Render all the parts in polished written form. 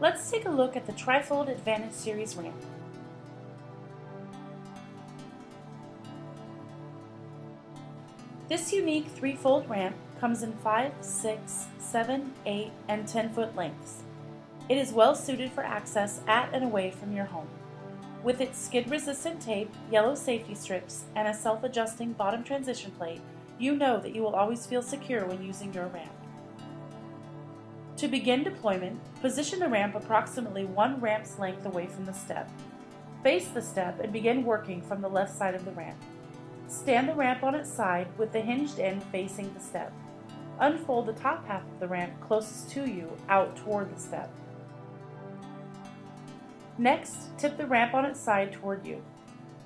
Let's take a look at the Trifold Advantage Series ramp. This unique 3-fold ramp comes in 5, 6, 7, 8, and 10-foot lengths. It is well suited for access at and away from your home. With its skid-resistant tape, yellow safety strips, and a self-adjusting bottom transition plate, you know that you will always feel secure when using your ramp. To begin deployment, position the ramp approximately 1 ramp's length away from the step. Face the step and begin working from the left side of the ramp. Stand the ramp on its side with the hinged end facing the step. Unfold the top half of the ramp closest to you out toward the step. Next, tip the ramp on its side toward you.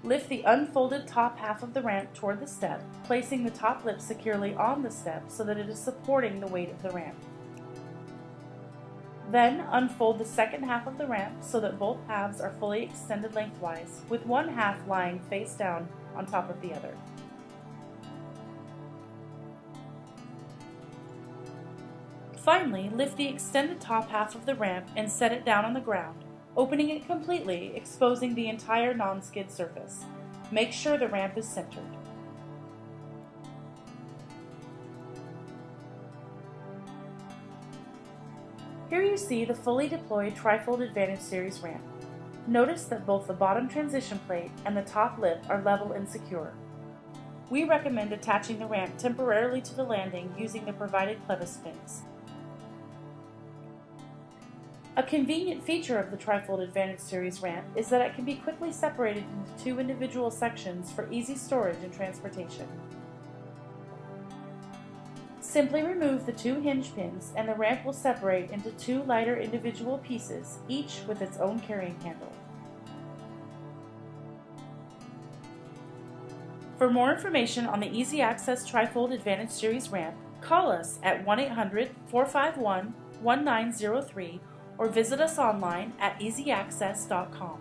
Lift the unfolded top half of the ramp toward the step, placing the top lip securely on the step so that it is supporting the weight of the ramp. Then unfold the second half of the ramp so that both halves are fully extended lengthwise, with one half lying face down on top of the other. Finally, lift the extended top half of the ramp and set it down on the ground, opening it completely, exposing the entire non-skid surface. Make sure the ramp is centered. Here you see the fully deployed Trifold Advantage Series ramp. Notice that both the bottom transition plate and the top lip are level and secure. We recommend attaching the ramp temporarily to the landing using the provided clevis pins. A convenient feature of the Trifold Advantage Series ramp is that it can be quickly separated into 2 individual sections for easy storage and transportation. Simply remove the 2 hinge pins and the ramp will separate into 2 lighter individual pieces, each with its own carrying handle. For more information on the Easy Access Trifold Advantage Series ramp, call us at 1-800-451-1903 or visit us online at easyaccess.com.